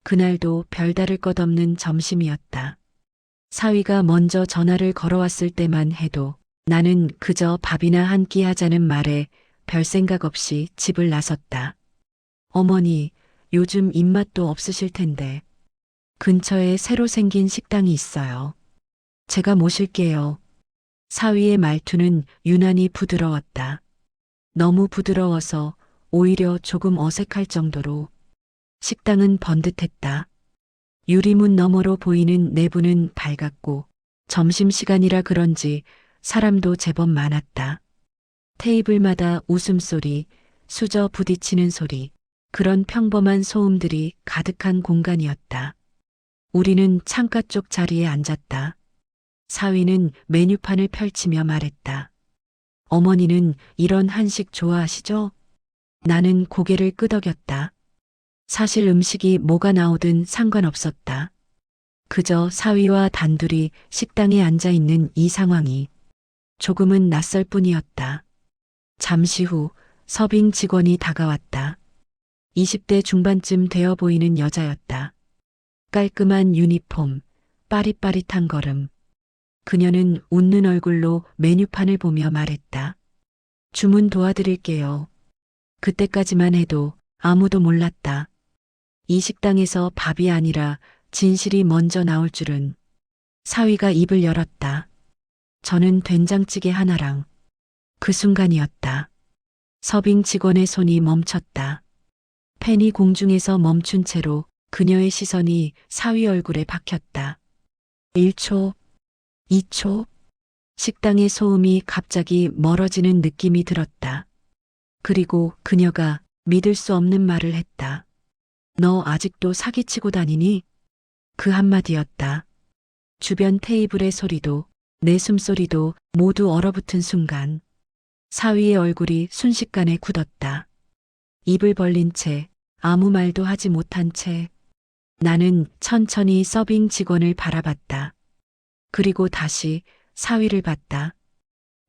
그날도 별다를 것 없는 점심이었다. 사위가 먼저 전화를 걸어왔을 때만 해도 나는 그저 밥이나 한 끼 하자는 말에 별 생각 없이 집을 나섰다. 어머니, 요즘 입맛도 없으실 텐데 근처에 새로 생긴 식당이 있어요. 제가 모실게요. 사위의 말투는 유난히 부드러웠다. 너무 부드러워서 오히려 조금 어색할 정도로 식당은 번듯했다. 유리문 너머로 보이는 내부는 밝았고 점심시간이라 그런지 사람도 제법 많았다. 테이블마다 웃음소리, 수저 부딪히는 소리, 그런 평범한 소음들이 가득한 공간이었다. 우리는 창가 쪽 자리에 앉았다. 사위는 메뉴판을 펼치며 말했다. 어머니는 이런 한식 좋아하시죠? 나는 고개를 끄덕였다. 사실 음식이 뭐가 나오든 상관없었다. 그저 사위와 단둘이 식당에 앉아 있는 이 상황이 조금은 낯설 뿐이었다. 잠시 후 서빙 직원이 다가왔다. 20대 중반쯤 되어 보이는 여자였다. 깔끔한 유니폼, 빠릿빠릿한 걸음. 그녀는 웃는 얼굴로 메뉴판을 보며 말했다. 주문 도와드릴게요. 그때까지만 해도 아무도 몰랐다. 이 식당에서 밥이 아니라 진실이 먼저 나올 줄은. 사위가 입을 열었다. 저는 된장찌개 하나랑. 그 순간이었다. 서빙 직원의 손이 멈췄다. 펜이 공중에서 멈춘 채로 그녀의 시선이 사위 얼굴에 박혔다. 1초, 2초. 식당의 소음이 갑자기 멀어지는 느낌이 들었다. 그리고 그녀가 믿을 수 없는 말을 했다. 너 아직도 사기치고 다니니? 그 한마디였다. 주변 테이블의 소리도 내 숨소리도 모두 얼어붙은 순간 사위의 얼굴이 순식간에 굳었다. 입을 벌린 채 아무 말도 하지 못한 채 나는 천천히 서빙 직원을 바라봤다. 그리고 다시 사위를 봤다.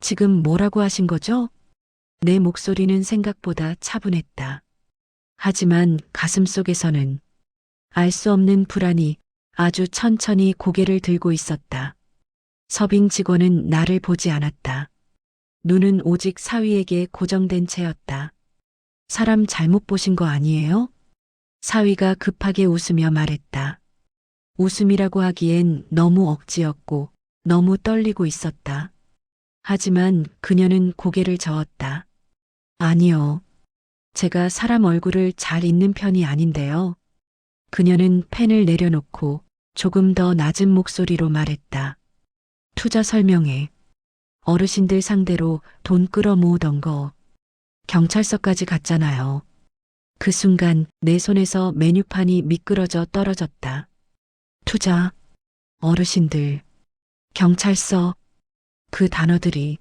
지금 뭐라고 하신 거죠? 내 목소리는 생각보다 차분했다. 하지만 가슴속에서는 알 수 없는 불안이 아주 천천히 고개를 들고 있었다. 서빙 직원은 나를 보지 않았다. 눈은 오직 사위에게 고정된 채였다. 사람 잘못 보신 거 아니에요? 사위가 급하게 웃으며 말했다. 웃음이라고 하기엔 너무 억지였고 너무 떨리고 있었다. 하지만 그녀는 고개를 저었다. 아니요. 제가 사람 얼굴을 잘 읽는 편이 아닌데요. 그녀는 펜을 내려놓고 조금 더 낮은 목소리로 말했다. 투자 설명회. 어르신들 상대로 돈 끌어모으던 거. 경찰서까지 갔잖아요. 그 순간 내 손에서 메뉴판이 미끄러져 떨어졌다. 투자, 어르신들, 경찰서. 그 단어들이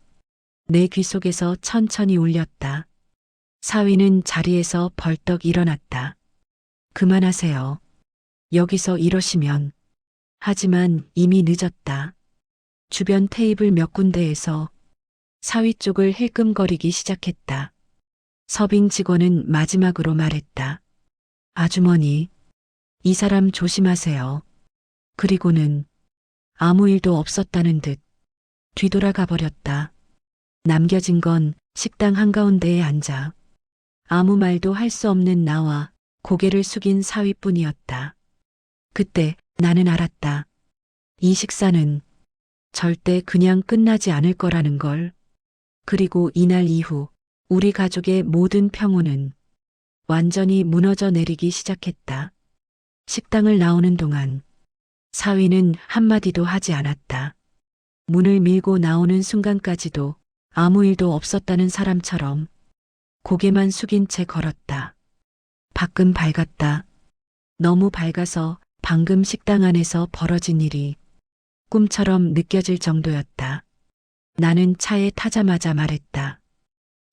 내 귀 속에서 천천히 울렸다. 사위는 자리에서 벌떡 일어났다. 그만하세요. 여기서 이러시면. 하지만 이미 늦었다. 주변 테이블 몇 군데에서 사위 쪽을 힐끔거리기 시작했다. 서빙 직원은 마지막으로 말했다. 아주머니, 이 사람 조심하세요. 그리고는 아무 일도 없었다는 듯 뒤돌아가 버렸다. 남겨진 건 식당 한가운데에 앉아 아무 말도 할 수 없는 나와 고개를 숙인 사위뿐이었다. 그때 나는 알았다. 이 식사는 절대 그냥 끝나지 않을 거라는 걸. 그리고 이날 이후 우리 가족의 모든 평온은 완전히 무너져 내리기 시작했다. 식당을 나오는 동안 사위는 한마디도 하지 않았다. 문을 밀고 나오는 순간까지도 아무 일도 없었다는 사람처럼 고개만 숙인 채 걸었다. 밖은 밝았다. 너무 밝아서 방금 식당 안에서 벌어진 일이 꿈처럼 느껴질 정도였다. 나는 차에 타자마자 말했다.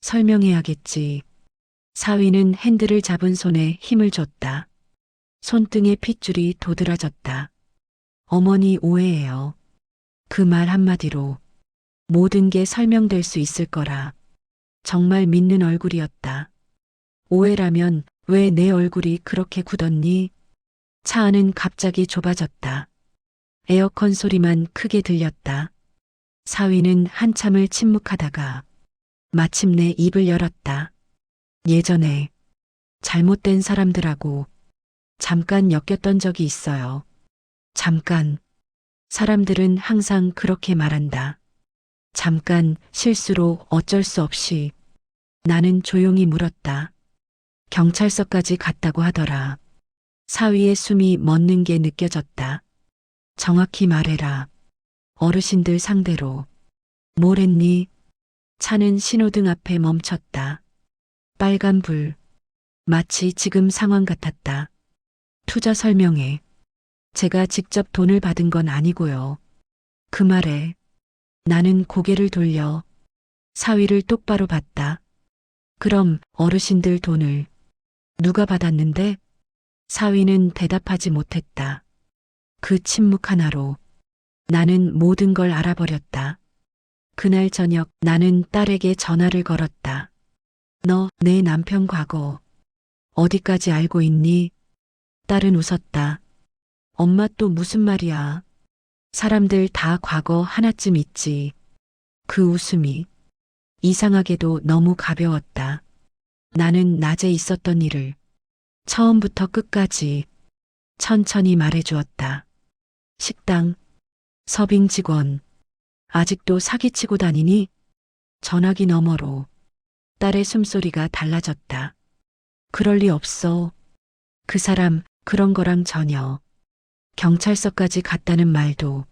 설명해야겠지. 사위는 핸들을 잡은 손에 힘을 줬다. 손등에 핏줄이 도드라졌다. 어머니 오해예요. 그 말 한마디로 모든 게 설명될 수 있을 거라. 정말 믿는 얼굴이었다. 오해라면 왜 내 얼굴이 그렇게 굳었니? 차 안은 갑자기 좁아졌다. 에어컨 소리만 크게 들렸다. 사위는 한참을 침묵하다가 마침내 입을 열었다. 예전에 잘못된 사람들하고 잠깐 엮였던 적이 있어요. 잠깐. 사람들은 항상 그렇게 말한다. 잠깐 실수로 어쩔 수 없이. 나는 조용히 물었다. 경찰서까지 갔다고 하더라. 사위의 숨이 멎는 게 느껴졌다. 정확히 말해라. 어르신들 상대로. 뭘 했니? 차는 신호등 앞에 멈췄다. 빨간 불. 마치 지금 상황 같았다. 투자 설명회. 제가 직접 돈을 받은 건 아니고요. 그 말에 나는 고개를 돌려 사위를 똑바로 봤다. 그럼 어르신들 돈을 누가 받았는데? 사위는 대답하지 못했다. 그 침묵 하나로 나는 모든 걸 알아버렸다. 그날 저녁 나는 딸에게 전화를 걸었다. 너 내 남편 과거 어디까지 알고 있니? 딸은 웃었다. 엄마 또 무슨 말이야? 사람들 다 과거 하나쯤 있지. 그 웃음이 이상하게도 너무 가벼웠다. 나는 낮에 있었던 일을 처음부터 끝까지 천천히 말해주었다. 식당, 서빙 직원, 아직도 사기치고 다니니? 전화기 너머로 딸의 숨소리가 달라졌다. 그럴 리 없어. 그 사람 그런 거랑 전혀. 경찰서까지 갔다는 말도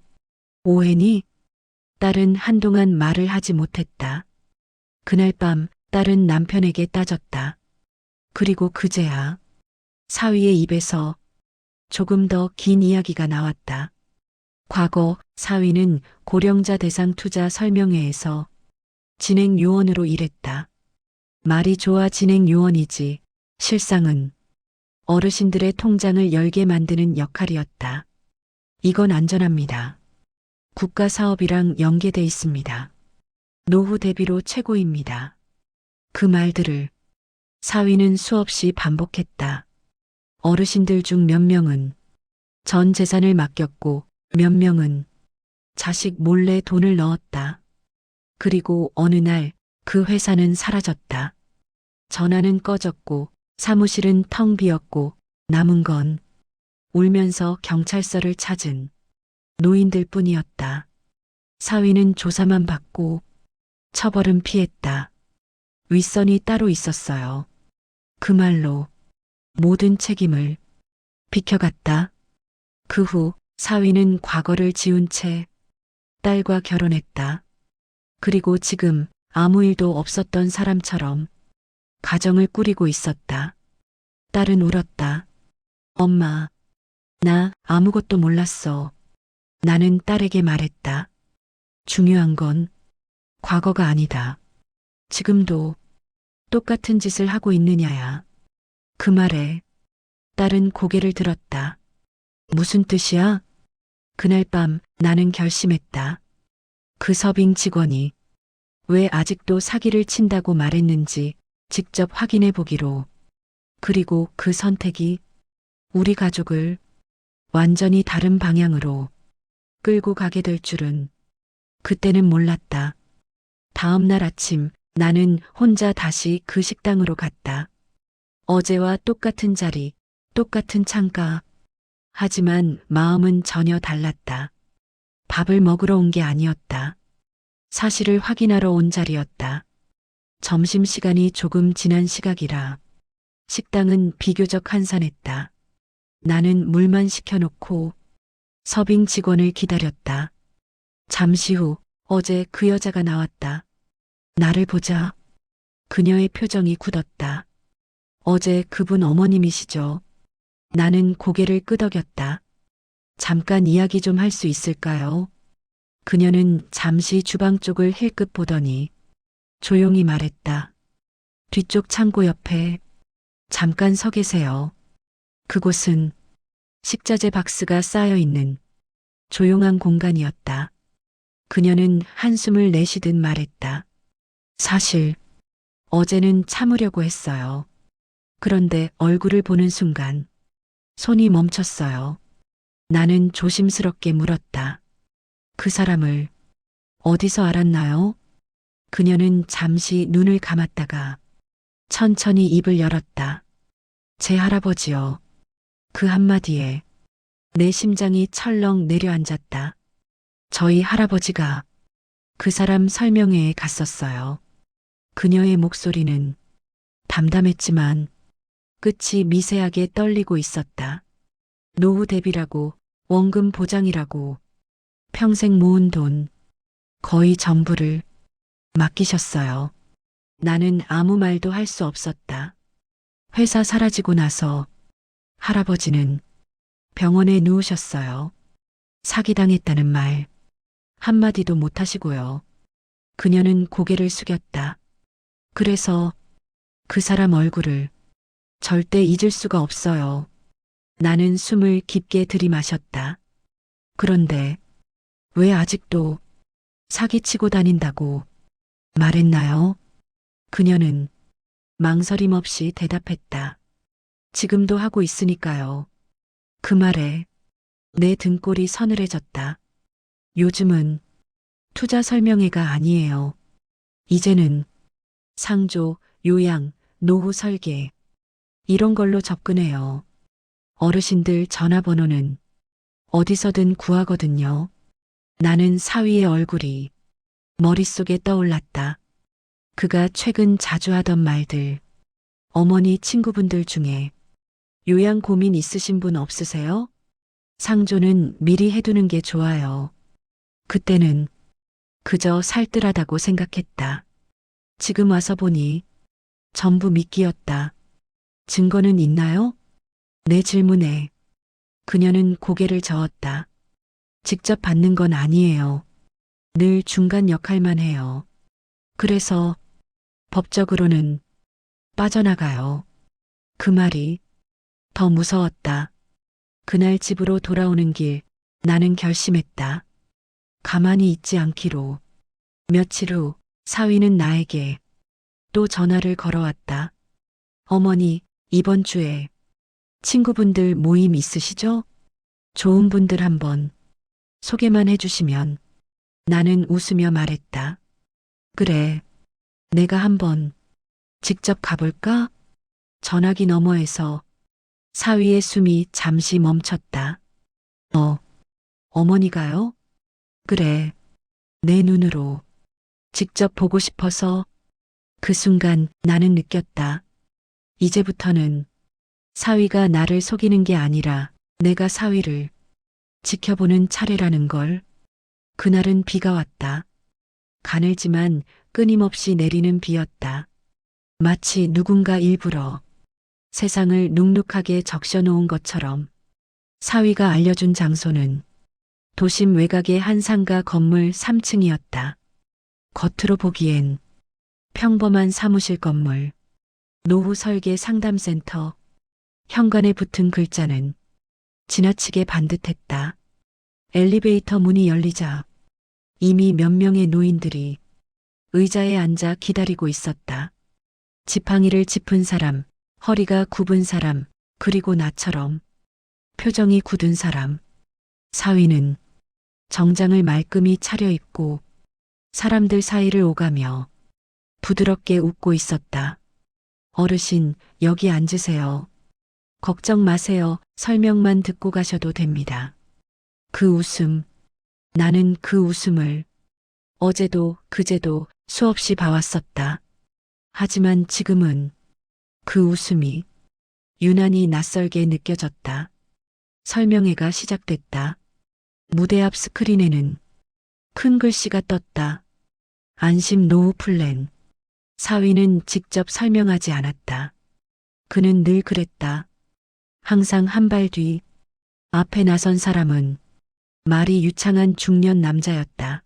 오해니? 딸은 한동안 말을 하지 못했다. 그날 밤 딸은 남편에게 따졌다. 그리고 그제야 사위의 입에서 조금 더 긴 이야기가 나왔다. 과거 사위는 고령자 대상 투자 설명회에서 진행 요원으로 일했다. 말이 좋아 진행 요원이지 실상은 어르신들의 통장을 열게 만드는 역할이었다. 이건 안전합니다. 국가 사업이랑 연계돼 있습니다. 노후 대비로 최고입니다. 그 말들을 사위는 수없이 반복했다. 어르신들 중 몇 명은 전 재산을 맡겼고 몇 명은 자식 몰래 돈을 넣었다. 그리고 어느 날 그 회사는 사라졌다. 전화는 꺼졌고 사무실은 텅 비었고 남은 건 울면서 경찰서를 찾은 노인들 뿐이었다. 사위는 조사만 받고 처벌은 피했다. 윗선이 따로 있었어요. 그 말로 모든 책임을 비켜갔다. 그 후 사위는 과거를 지운 채 딸과 결혼했다. 그리고 지금 아무 일도 없었던 사람처럼 가정을 꾸리고 있었다. 딸은 울었다. 엄마, 나 아무것도 몰랐어. 나는 딸에게 말했다. 중요한 건 과거가 아니다. 지금도 똑같은 짓을 하고 있느냐야. 그 말에 딸은 고개를 들었다. 무슨 뜻이야? 그날 밤 나는 결심했다. 그 서빙 직원이 왜 아직도 사기를 친다고 말했는지 직접 확인해 보기로. 그리고 그 선택이 우리 가족을 완전히 다른 방향으로 끌고 가게 될 줄은 그때는 몰랐다. 다음 날 아침 나는 혼자 다시 그 식당으로 갔다. 어제와 똑같은 자리, 똑같은 창가. 하지만 마음은 전혀 달랐다. 밥을 먹으러 온 게 아니었다. 사실을 확인하러 온 자리였다. 점심시간이 조금 지난 시각이라 식당은 비교적 한산했다. 나는 물만 시켜놓고 서빙 직원을 기다렸다. 잠시 후 어제 그 여자가 나왔다. 나를 보자 그녀의 표정이 굳었다. 어제 그분 어머님이시죠? 나는 고개를 끄덕였다. 잠깐 이야기 좀 할 수 있을까요? 그녀는 잠시 주방 쪽을 힐끗 보더니 조용히 말했다. 뒤쪽 창고 옆에 잠깐 서 계세요. 그곳은 식자재 박스가 쌓여 있는 조용한 공간이었다. 그녀는 한숨을 내쉬듯 말했다. 사실 어제는 참으려고 했어요. 그런데 얼굴을 보는 순간 손이 멈췄어요. 나는 조심스럽게 물었다. 그 사람을 어디서 알았나요? 그녀는 잠시 눈을 감았다가 천천히 입을 열었다. 제 할아버지요. 그 한마디에 내 심장이 철렁 내려앉았다. 저희 할아버지가 그 사람 설명회에 갔었어요. 그녀의 목소리는 담담했지만 끝이 미세하게 떨리고 있었다. 노후 대비라고, 원금 보장이라고, 평생 모은 돈, 거의 전부를 맡기셨어요. 나는 아무 말도 할 수 없었다. 회사 사라지고 나서 할아버지는 병원에 누우셨어요. 사기당했다는 말 한마디도 못 하시고요. 그녀는 고개를 숙였다. 그래서 그 사람 얼굴을 절대 잊을 수가 없어요. 나는 숨을 깊게 들이마셨다. 그런데 왜 아직도 사기치고 다닌다고 말했나요? 그녀는 망설임 없이 대답했다. 지금도 하고 있으니까요. 그 말에 내 등골이 서늘해졌다. 요즘은 투자 설명회가 아니에요. 이제는 상조, 요양, 노후 설계 이런 걸로 접근해요. 어르신들 전화번호는 어디서든 구하거든요. 나는 사위의 얼굴이 머릿속에 떠올랐다. 그가 최근 자주 하던 말들. 어머니 친구분들 중에 요양 고민 있으신 분 없으세요? 상조는 미리 해두는 게 좋아요. 그때는 그저 살뜰하다고 생각했다. 지금 와서 보니 전부 미끼였다. 증거는 있나요? 내 질문에 그녀는 고개를 저었다. 직접 받는 건 아니에요. 늘 중간 역할만 해요. 그래서 법적으로는 빠져나가요. 그 말이 더 무서웠다. 그날 집으로 돌아오는 길 나는 결심했다. 가만히 있지 않기로. 며칠 후 사위는 나에게 또 전화를 걸어왔다. 어머니, 이번 주에 친구분들 모임 있으시죠? 좋은 분들 한번 소개만 해주시면. 나는 웃으며 말했다. 그래, 내가 한번 직접 가볼까? 전화기 너머에서 사위의 숨이 잠시 멈췄다. 어머니가요? 그래, 내 눈으로 직접 보고 싶어서. 그 순간 나는 느꼈다. 이제부터는 사위가 나를 속이는 게 아니라 내가 사위를 지켜보는 차례라는 걸. 그날은 비가 왔다. 가늘지만 끊임없이 내리는 비였다. 마치 누군가 일부러 세상을 눅눅하게 적셔놓은 것처럼. 사위가 알려준 장소는 도심 외곽의 한 상가 건물 3층이었다. 겉으로 보기엔 평범한 사무실 건물, 노후 설계 상담센터, 현관에 붙은 글자는 지나치게 반듯했다. 엘리베이터 문이 열리자 이미 몇 명의 노인들이 의자에 앉아 기다리고 있었다. 지팡이를 짚은 사람, 허리가 굽은 사람, 그리고 나처럼 표정이 굳은 사람. 사위는 정장을 말끔히 차려입고 사람들 사이를 오가며 부드럽게 웃고 있었다. 어르신, 여기 앉으세요. 걱정 마세요. 설명만 듣고 가셔도 됩니다. 그 웃음, 나는 그 웃음을 어제도 그제도 수없이 봐왔었다. 하지만 지금은 그 웃음이 유난히 낯설게 느껴졌다. 설명회가 시작됐다. 무대 앞 스크린에는 큰 글씨가 떴다. 안심 노후 플랜. 사위는 직접 설명하지 않았다. 그는 늘 그랬다. 항상 한 발 뒤. 앞에 나선 사람은 말이 유창한 중년 남자였다.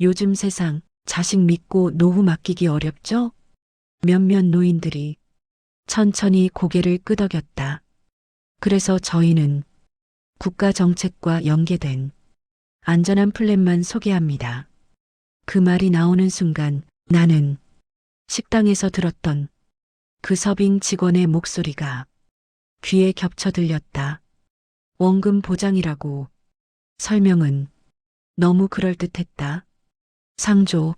요즘 세상 자식 믿고 노후 맡기기 어렵죠? 몇몇 노인들이 천천히 고개를 끄덕였다. 그래서 저희는 국가 정책과 연계된 안전한 플랜만 소개합니다. 그 말이 나오는 순간 나는 식당에서 들었던 그 서빙 직원의 목소리가 귀에 겹쳐 들렸다. 원금 보장이라고. 설명은 너무 그럴듯했다. 상조,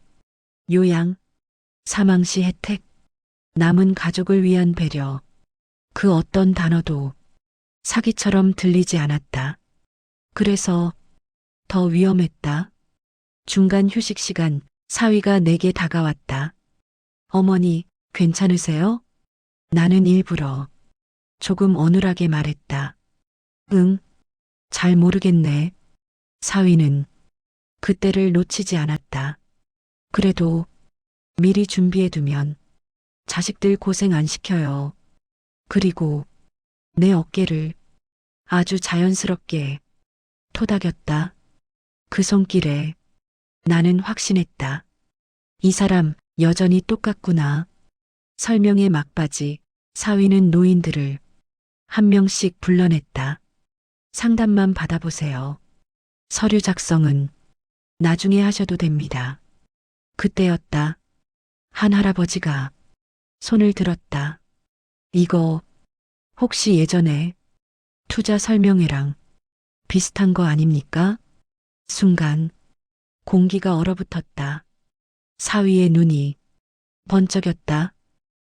요양, 사망 시 혜택, 남은 가족을 위한 배려. 그 어떤 단어도 사기처럼 들리지 않았다. 그래서 더 위험했다. 중간 휴식 시간 사위가 내게 다가왔다. 어머니, 괜찮으세요? 나는 일부러 조금 어눌하게 말했다. 응, 잘 모르겠네. 사위는 그때를 놓치지 않았다. 그래도 미리 준비해두면 자식들 고생 안 시켜요. 그리고 내 어깨를 아주 자연스럽게 토닥였다. 그 손길에 나는 확신했다. 이 사람 여전히 똑같구나. 설명의 막바지 사위는 노인들을 한 명씩 불러냈다. 상담만 받아보세요. 서류 작성은 나중에 하셔도 됩니다. 그때였다. 한 할아버지가 손을 들었다. 이거 혹시 예전에 투자 설명회랑 비슷한 거 아닙니까? 순간 공기가 얼어붙었다. 사위의 눈이 번쩍였다.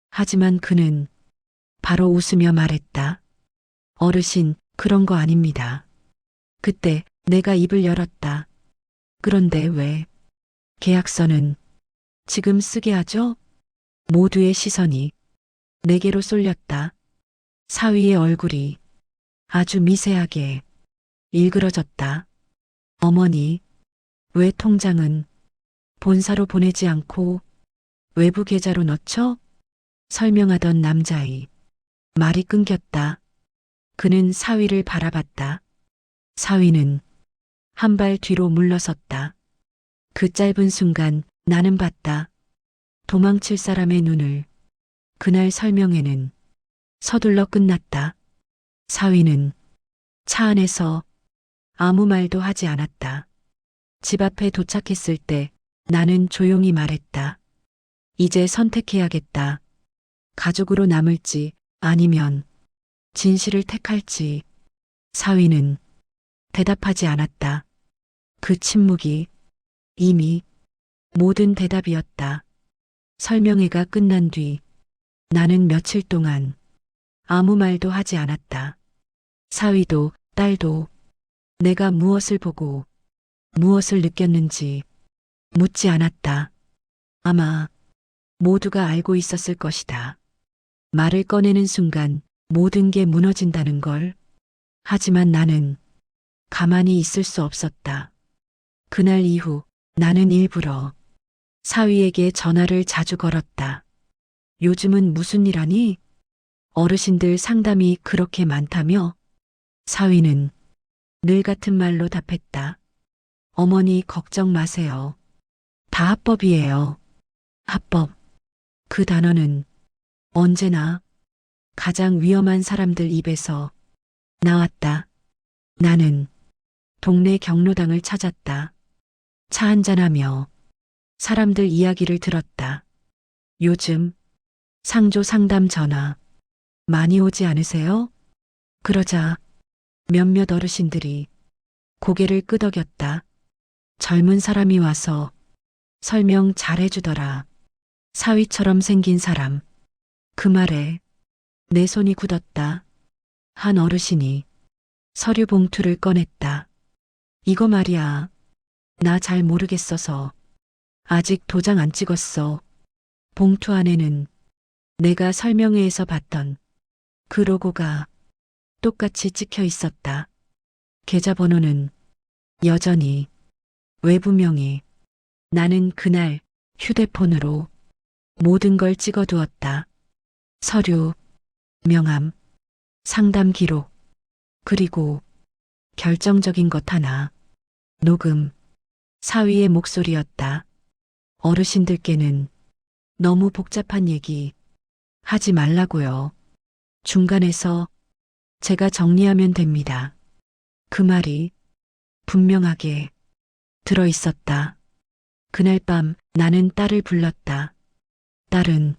하지만 그는 바로 웃으며 말했다. 어르신, 그런 거 아닙니다. 그때 내가 입을 열었다. 그런데 왜 계약서는 지금 쓰게 하죠? 모두의 시선이 내게로 쏠렸다. 사위의 얼굴이 아주 미세하게 일그러졌다. 어머니, 왜 통장은 본사로 보내지 않고 외부 계좌로 넣죠? 설명하던 남자의 말이 끊겼다. 그는 사위를 바라봤다. 사위는 한 발 뒤로 물러섰다. 그 짧은 순간 나는 봤다. 도망칠 사람의 눈을. 그날 설명회는 서둘러 끝났다. 사위는 차 안에서 아무 말도 하지 않았다. 집 앞에 도착했을 때 나는 조용히 말했다. 이제 선택해야겠다. 가족으로 남을지 아니면 진실을 택할지. 사위는 대답하지 않았다. 그 침묵이 이미 모든 대답이었다. 설명회가 끝난 뒤 나는 며칠 동안 아무 말도 하지 않았다. 사위도 딸도 내가 무엇을 보고 무엇을 느꼈는지 묻지 않았다. 아마 모두가 알고 있었을 것이다. 말을 꺼내는 순간 모든 게 무너진다는 걸. 하지만 나는 가만히 있을 수 없었다. 그날 이후 나는 일부러 사위에게 전화를 자주 걸었다. 요즘은 무슨 일 하니? 어르신들 상담이 그렇게 많다며? 사위는 늘 같은 말로 답했다. 어머니 걱정 마세요. 다 합법이에요. 합법. 그 단어는 언제나 가장 위험한 사람들 입에서 나왔다. 나는 동네 경로당을 찾았다. 차 한잔하며 사람들 이야기를 들었다. 요즘 상조 상담 전화 많이 오지 않으세요? 그러자 몇몇 어르신들이 고개를 끄덕였다. 젊은 사람이 와서 설명 잘해주더라. 사위처럼 생긴 사람. 그 말에 내 손이 굳었다. 한 어르신이 서류 봉투를 꺼냈다. 이거 말이야. 나 잘 모르겠어서 아직 도장 안 찍었어. 봉투 안에는 내가 설명회에서 봤던 그 로고가 똑같이 찍혀 있었다. 계좌번호는 여전히 외부명의. 나는 그날 휴대폰으로 모든 걸 찍어두었다. 서류, 명함, 상담 기록, 그리고 결정적인 것 하나. 녹음. 사위의 목소리였다. 어르신들께는 너무 복잡한 얘기 하지 말라고요. 중간에서 제가 정리하면 됩니다. 그 말이 분명하게 들어 있었다. 그날 밤 나는 딸을 불렀다. 딸은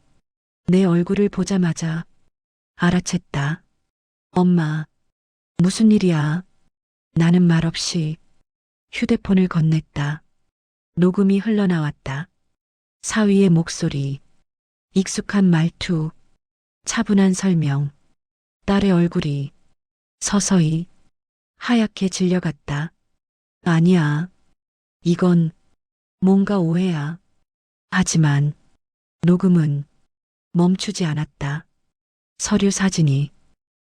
내 얼굴을 보자마자 알아챘다. 엄마, 무슨 일이야? 나는 말없이 휴대폰을 건넸다. 녹음이 흘러나왔다. 사위의 목소리, 익숙한 말투, 차분한 설명, 딸의 얼굴이 서서히 하얗게 질려갔다. 아니야. 이건 뭔가 오해야. 하지만 녹음은 멈추지 않았다. 서류 사진이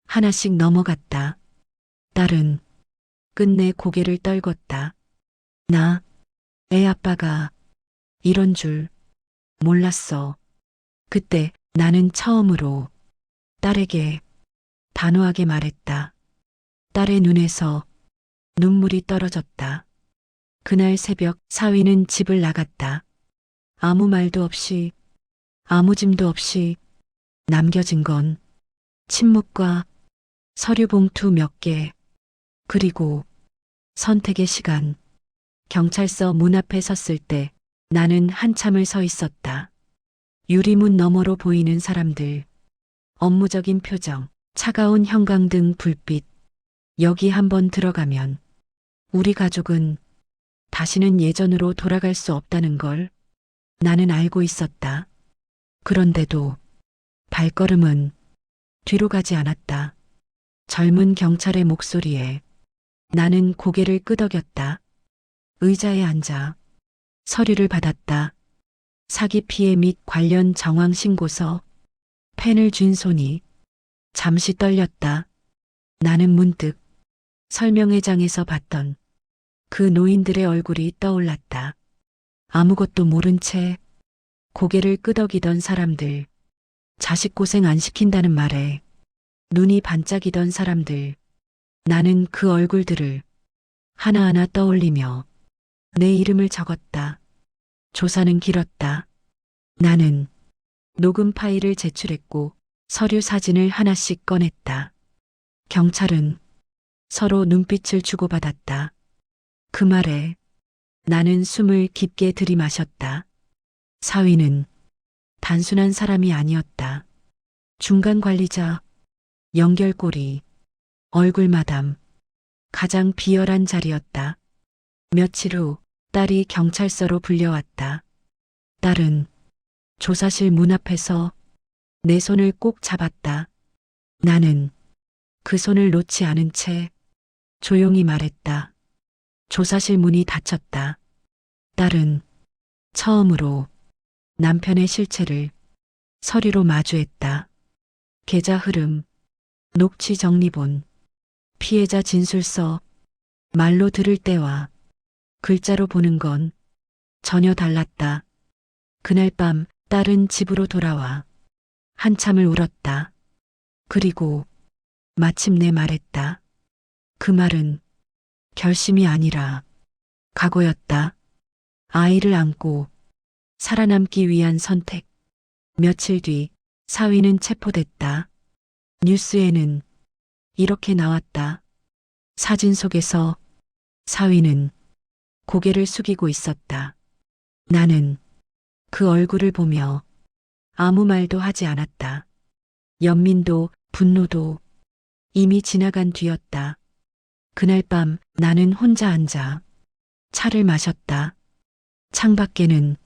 하나씩 넘어갔다. 딸은 끝내 고개를 떨궜다. 나, 애 아빠가 이런 줄 몰랐어. 그때 나는 처음으로 딸에게 단호하게 말했다. 딸의 눈에서 눈물이 떨어졌다. 그날 새벽 사위는 집을 나갔다. 아무 말도 없이, 아무 짐도 없이 남겨진 건 침묵과 서류 봉투 몇 개, 그리고 선택의 시간. 경찰서 문 앞에 섰을 때 나는 한참을 서 있었다. 유리문 너머로 보이는 사람들, 업무적인 표정, 차가운 형광등 불빛. 여기 한번 들어가면 우리 가족은 다시는 예전으로 돌아갈 수 없다는 걸 나는 알고 있었다. 그런데도 발걸음은 뒤로 가지 않았다. 젊은 경찰의 목소리에 나는 고개를 끄덕였다. 의자에 앉아 서류를 받았다. 사기 피해 및 관련 정황 신고서, 펜을 쥔 손이 잠시 떨렸다. 나는 문득 설명회장에서 봤던 그 노인들의 얼굴이 떠올랐다. 아무것도 모른 채 고개를 끄덕이던 사람들, 자식 고생 안 시킨다는 말에 눈이 반짝이던 사람들. 나는 그 얼굴들을 하나하나 떠올리며 내 이름을 적었다. 조사는 길었다. 나는 녹음 파일을 제출했고 서류 사진을 하나씩 꺼냈다. 경찰은 서로 눈빛을 주고받았다. 그 말에 나는 숨을 깊게 들이마셨다. 사위는 단순한 사람이 아니었다. 중간 관리자, 연결고리, 얼굴 마담, 가장 비열한 자리였다. 며칠 후 딸이 경찰서로 불려왔다. 딸은 조사실 문 앞에서 내 손을 꼭 잡았다. 나는 그 손을 놓지 않은 채 조용히 말했다. 조사실 문이 닫혔다. 딸은 처음으로 남편의 실체를 서류로 마주했다. 계좌 흐름, 녹취 정리본, 피해자 진술서, 말로 들을 때와 글자로 보는 건 전혀 달랐다. 그날 밤 딸은 집으로 돌아와 한참을 울었다. 그리고 마침내 말했다. 그 말은 결심이 아니라 각오였다. 아이를 안고 살아남기 위한 선택. 며칠 뒤 사위는 체포됐다. 뉴스에는 이렇게 나왔다. 사진 속에서 사위는 고개를 숙이고 있었다. 나는 그 얼굴을 보며 아무 말도 하지 않았다. 연민도 분노도 이미 지나간 뒤였다. 그날 밤 나는 혼자 앉아 차를 마셨다. 창밖에는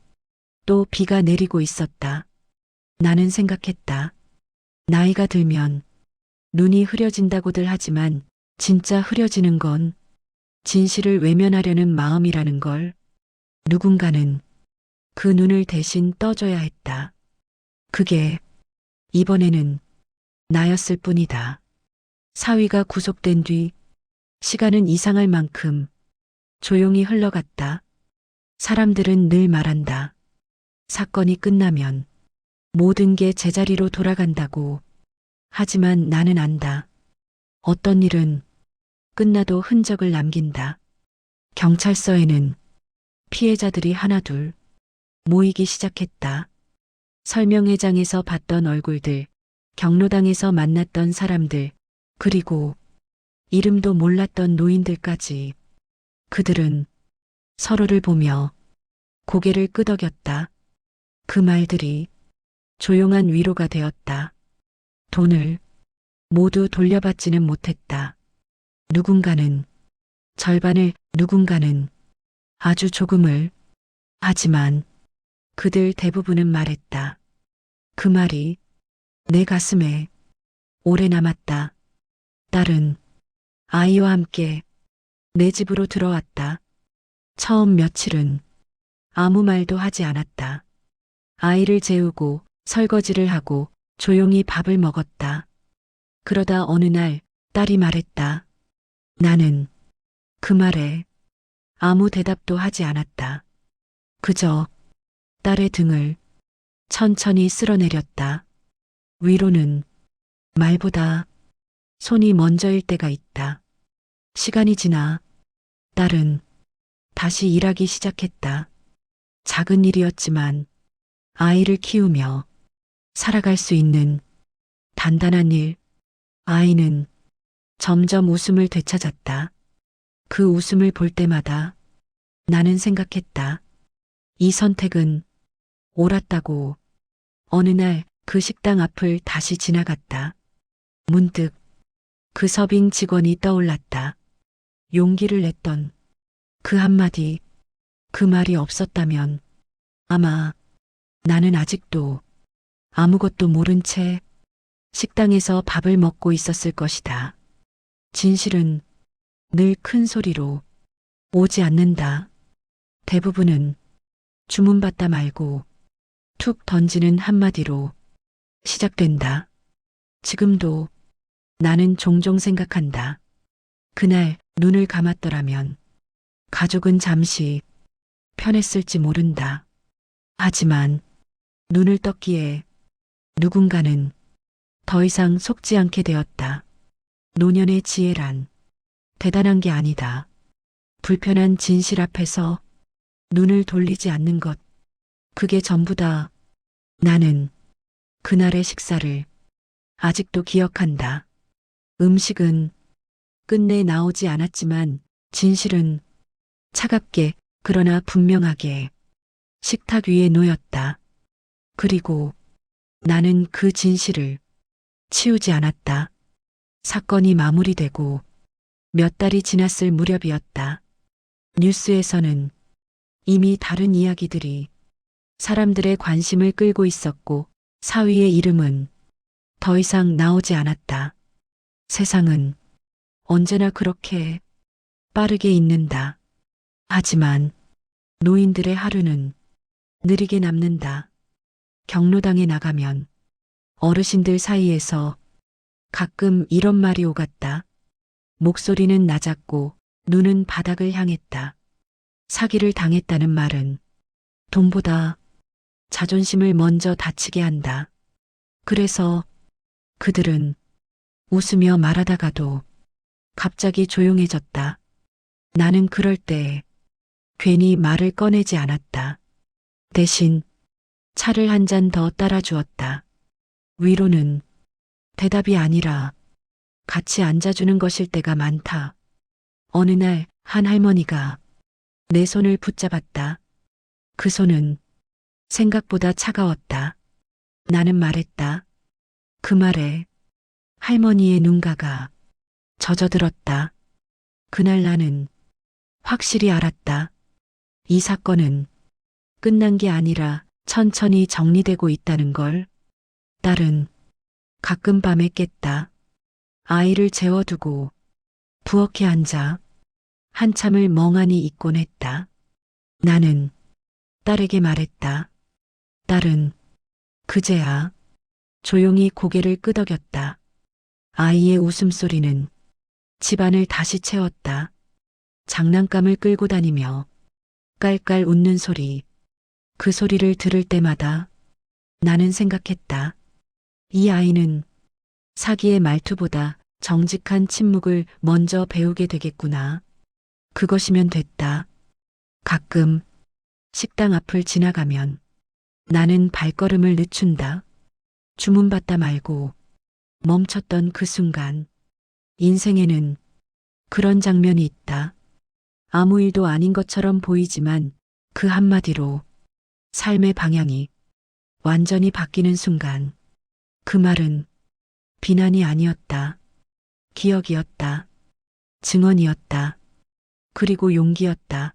또 비가 내리고 있었다. 나는 생각했다. 나이가 들면 눈이 흐려진다고들 하지만 진짜 흐려지는 건 진실을 외면하려는 마음이라는 걸. 누군가는 그 눈을 대신 떠줘야 했다. 그게 이번에는 나였을 뿐이다. 사위가 구속된 뒤 시간은 이상할 만큼 조용히 흘러갔다. 사람들은 늘 말한다. 사건이 끝나면 모든 게 제자리로 돌아간다고. 하지만 나는 안다. 어떤 일은 끝나도 흔적을 남긴다. 경찰서에는 피해자들이 하나둘 모이기 시작했다. 설명회장에서 봤던 얼굴들, 경로당에서 만났던 사람들, 그리고 이름도 몰랐던 노인들까지. 그들은 서로를 보며 고개를 끄덕였다. 그 말들이 조용한 위로가 되었다. 돈을 모두 돌려받지는 못했다. 누군가는 절반을, 누군가는 아주 조금을. 하지만 그들 대부분은 말했다. 그 말이 내 가슴에 오래 남았다. 딸은 아이와 함께 내 집으로 들어왔다. 처음 며칠은 아무 말도 하지 않았다. 아이를 재우고 설거지를 하고 조용히 밥을 먹었다. 그러다 어느 날 딸이 말했다. 나는 그 말에 아무 대답도 하지 않았다. 그저 딸의 등을 천천히 쓸어내렸다. 위로는 말보다 손이 먼저일 때가 있다. 시간이 지나 딸은 다시 일하기 시작했다. 작은 일이었지만 아이를 키우며 살아갈 수 있는 단단한 일. 아이는 점점 웃음을 되찾았다. 그 웃음을 볼 때마다 나는 생각했다. 이 선택은 옳았다고. 어느 날 그 식당 앞을 다시 지나갔다. 문득 그 서빙 직원이 떠올랐다. 용기를 냈던 그 한마디, 그 말이 없었다면 아마 나는 아직도 아무것도 모른 채 식당에서 밥을 먹고 있었을 것이다. 진실은 늘 큰 소리로 오지 않는다. 대부분은 주문받다 말고 툭 던지는 한마디로 시작된다. 지금도 나는 종종 생각한다. 그날 눈을 감았더라면 가족은 잠시 편했을지 모른다. 하지만 눈을 떴기에 누군가는 더 이상 속지 않게 되었다. 노년의 지혜란 대단한 게 아니다. 불편한 진실 앞에서 눈을 돌리지 않는 것. 그게 전부다. 나는 그날의 식사를 아직도 기억한다. 음식은 끝내 나오지 않았지만 진실은 차갑게 그러나 분명하게 식탁 위에 놓였다. 그리고 나는 그 진실을 치우지 않았다. 사건이 마무리되고 몇 달이 지났을 무렵이었다. 뉴스에서는 이미 다른 이야기들이 사람들의 관심을 끌고 있었고 사위의 이름은 더 이상 나오지 않았다. 세상은 언제나 그렇게 빠르게 잊는다. 하지만 노인들의 하루는 느리게 남는다. 경로당에 나가면 어르신들 사이에서 가끔 이런 말이 오갔다. 목소리는 낮았고 눈은 바닥을 향했다. 사기를 당했다는 말은 돈보다 자존심을 먼저 다치게 한다. 그래서 그들은 웃으며 말하다가도 갑자기 조용해졌다. 나는 그럴 때 괜히 말을 꺼내지 않았다. 대신 차를 한 잔 더 따라주었다. 위로는 대답이 아니라 같이 앉아주는 것일 때가 많다. 어느 날 한 할머니가 내 손을 붙잡았다. 그 손은 생각보다 차가웠다. 나는 말했다. 그 말에 할머니의 눈가가 젖어들었다. 그날 나는 확실히 알았다. 이 사건은 끝난 게 아니라 천천히 정리되고 있다는 걸. 딸은 가끔 밤에 깼다. 아이를 재워두고 부엌에 앉아 한참을 멍하니 있곤 했다. 나는 딸에게 말했다. 딸은 그제야 조용히 고개를 끄덕였다. 아이의 웃음소리는 집안을 다시 채웠다. 장난감을 끌고 다니며 깔깔 웃는 소리. 그 소리를 들을 때마다 나는 생각했다. 이 아이는 사기의 말투보다 정직한 침묵을 먼저 배우게 되겠구나. 그것이면 됐다. 가끔 식당 앞을 지나가면 나는 발걸음을 늦춘다. 주문받다 말고 멈췄던 그 순간. 인생에는 그런 장면이 있다. 아무 일도 아닌 것처럼 보이지만 그 한마디로 삶의 방향이 완전히 바뀌는 순간. 그 말은 비난이 아니었다. 기억이었다. 증언이었다. 그리고 용기였다.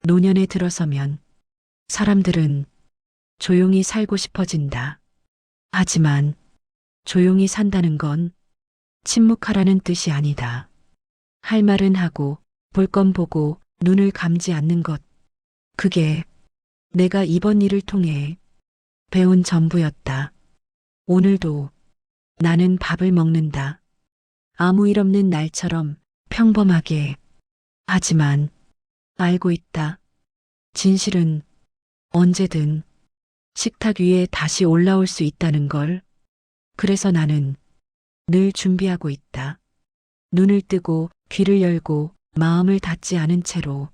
노년에 들어서면 사람들은 조용히 살고 싶어진다. 하지만 조용히 산다는 건 침묵하라는 뜻이 아니다. 할 말은 하고 볼 건 보고 눈을 감지 않는 것. 그게 내가 이번 일을 통해 배운 전부였다. 오늘도 나는 밥을 먹는다. 아무 일 없는 날처럼 평범하게. 하지만 알고 있다. 진실은 언제든 식탁 위에 다시 올라올 수 있다는 걸. 그래서 나는 늘 준비하고 있다. 눈을 뜨고 귀를 열고 마음을 닫지 않은 채로.